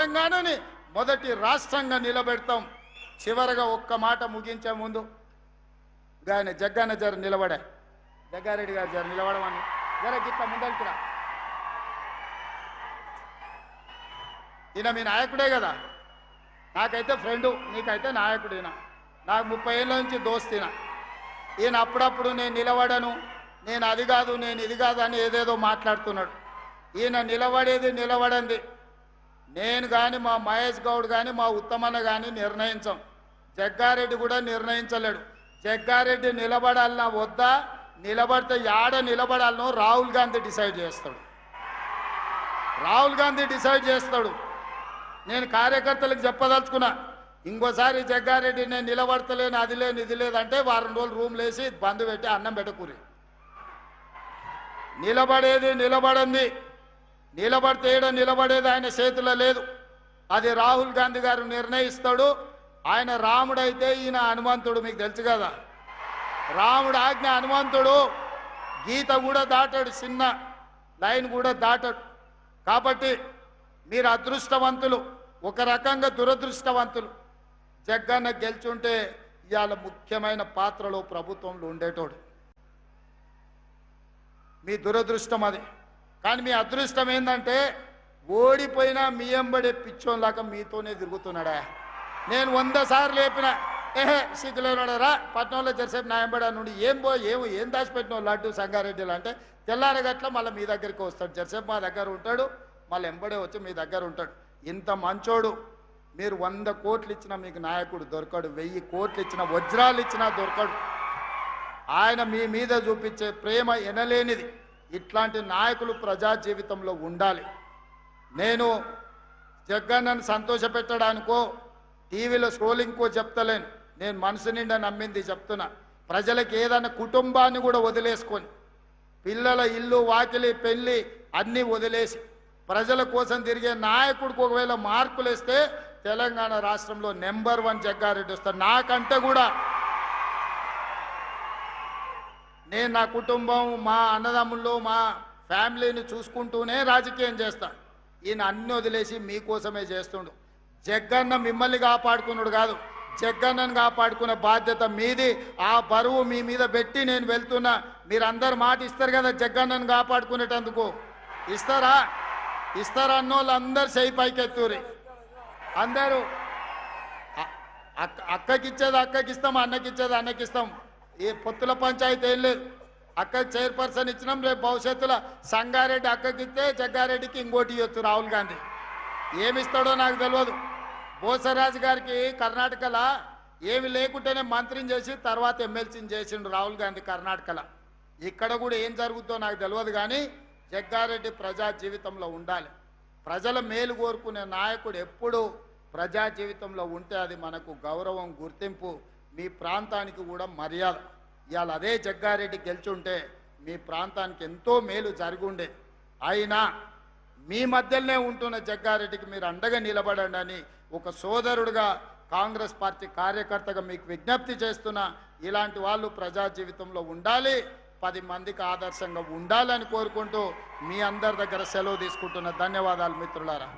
తెలంగాణని మొదటి రాష్ట్రంగా నిలబెడతాం. చివరగా ఒక్క మాట ముగించే ముందు ఆయన జగ్గన్న జర నిలబడే, జగ్గారెడ్డి గారు జర నిలబడమని జర గిట్ల ముందలుకురా. ఈయన మీ నాయకుడే కదా, నాకైతే ఫ్రెండు, నీకైతే నాయకుడు. ఈయన నాకు 30 ఏళ్ళ నుంచి దోస్తిన. ఈయన అప్పుడప్పుడు నేను నిలబడను, నేను అది కాదు, నేను ఇది కాదు అని ఏదేదో మాట్లాడుతున్నాడు. ఈయన నిలబడంది నేను కానీ, మా మహేష్ గౌడ్ కానీ, మా ఉత్తమన్న కానీ నిర్ణయించాం. జగ్గారెడ్డి కూడా నిర్ణయించలేడు. జగ్గారెడ్డి నిలబడాలన్నా వద్దా, నిలబడితే యాడ నిలబడాలనో రాహుల్ గాంధీ డిసైడ్ చేస్తాడు. రాహుల్ గాంధీ డిసైడ్ చేస్తాడు. నేను కార్యకర్తలకు చెప్పదలుచుకున్నా, ఇంకోసారి జగ్గారెడ్డి నేను నిలబడతలేను, అది లేదు ఇది లేదంటే వారం రోజులు రూమ్లు వేసి బంద్ పెట్టి అన్నం పెట్టకూరి. నిలబడింది నిలబడితే ఏడ నిలబడేది ఆయన చేతిలో లేదు. అది రాహుల్ గాంధీ గారు నిర్ణయిస్తాడు. ఆయన రాముడైతే ఈయన హనుమంతుడు, మీకు తెలుసు కదా. రాముడు ఆజ్ఞ హనుమంతుడు, గీత కూడా దాటాడు, చిన్న లైన్ కూడా దాటాడు. కాబట్టి మీరు అదృష్టవంతులు, ఒక రకంగా దురదృష్టవంతులు. జగ్గన్న గెలుచుంటే ఇవాళ ముఖ్యమైన పాత్రలో ప్రభుత్వంలో ఉండేటోడు. మీ దురదృష్టం అది. కానీ మీ అదృష్టం ఏంటంటే ఓడిపోయినా మీ ఎంబడే పిచ్చోన్లాగా మీతోనే తిరుగుతున్నాడా. నేను 100 సార్లు లేపిన, సిగ్గులేనోడరా పట్నంలో జరిసేపు నా ఎంబడా నుండి ఏం దాచిపెట్టిన లడ్డు సంగారెడ్డిలు అంటే తెల్లారగట్ల మళ్ళీ మీ దగ్గరికి వస్తాడు. జరిసేపు మా దగ్గర ఉంటాడు, మళ్ళీ ఎంబడే వచ్చి మీ దగ్గర ఉంటాడు. ఇంత మంచోడు. మీరు 100 కోట్లు ఇచ్చినా మీకు నాయకుడు దొరకడు, 1000 కోట్లు ఇచ్చినా, వజ్రాలు ఇచ్చినా దొరకడు. ఆయన మీ మీద చూపించే ప్రేమ ఎనలేనిది. ఇట్లాంటి నాయకులు ప్రజా జీవితంలో ఉండాలి. నేను జగ్గన్నను సంతోషపెట్టడానికో టీవీలో స్క్రోలింగ్కో చెప్తలేను, నేను మనసు నిండా నమ్మింది చెప్తున్నా. ప్రజలకు ఏదైనా కుటుంబాన్ని కూడా వదిలేసుకొని, పిల్లల ఇల్లు వాకిలి పెళ్ళి అన్నీ వదిలేసి ప్రజల కోసం తిరిగే నాయకుడికి ఒకవేళ మార్కులు వేస్తే తెలంగాణ రాష్ట్రంలో నెంబర్ 1 జగ్గారెడ్డి వస్తారు. నాకంటే కూడా నేను నా కుటుంబం, మా అన్నదమ్ముళ్ళు, మా ఫ్యామిలీని చూసుకుంటూనే రాజకీయం చేస్తా. ఈయన అన్ని వదిలేసి మీకోసమే చేస్తుండు. జగ్గన్న మిమ్మల్ని కాపాడుకున్నాడు కాదు, జగ్గన్నను కాపాడుకునే బాధ్యత మీది. ఆ బరువు మీ మీద పెట్టి నేను వెళ్తున్నా. మీరందరు మాట ఇస్తారు కదా జగ్గన్నను కాపాడుకునేటందుకు. ఇస్తారా అన్నోళ్ళు అందరు చేయి పైకెత్తూరి. అందరూ అక్కకిచ్చేది అక్కకిస్తాం, అన్నకిచ్చేది అన్నకిస్తాం. ఈ పొత్తుల పంచాయతీ ఏం లేదు. అక్క చైర్పర్సన్ ఇచ్చినాం, రేపు భవిష్యత్తులో సంగారెడ్డి అక్కకిస్తే జగ్గారెడ్డికి ఇంకోటి ఇవ్వచ్చు రాహుల్ గాంధీ. ఏమిస్తాడో నాకు తెలియదు. బోసరాజు గారికి కర్ణాటకలో ఏమి లేకుంటేనే మంత్రిని చేసి తర్వాత ఎమ్మెల్సీని చేసిండు రాహుల్ గాంధీ కర్ణాటకలో. ఇక్కడ కూడా ఏం జరుగుతుందో నాకు తెలియదు. కానీ జగ్గారెడ్డి ప్రజా జీవితంలో ఉండాలి. ప్రజల మేలు కోరుకునే నాయకుడు ఎప్పుడు ప్రజా జీవితంలో ఉంటే అది మనకు గౌరవం, గుర్తింపు, మీ ప్రాంతానికి కూడా మర్యాద. ఇవాళ అదే జగ్గారెడ్డి గెలుచుంటే మీ ప్రాంతానికి ఎంతో మేలు జరుగుండే. అయినా మీ మధ్యలోనే ఉంటున్న జగ్గారెడ్డికి మీరు అండగా నిలబడండి అని ఒక సోదరుడుగా, కాంగ్రెస్ పార్టీ కార్యకర్తగా మీకు విజ్ఞప్తి చేస్తున్నా. ఇలాంటి వాళ్ళు ప్రజా జీవితంలో ఉండాలి, 10 మందికి ఆదర్శంగా ఉండాలని కోరుకుంటూ మీ అందరి దగ్గర సెలవు తీసుకుంటున్న. ధన్యవాదాలు మిత్రులారా.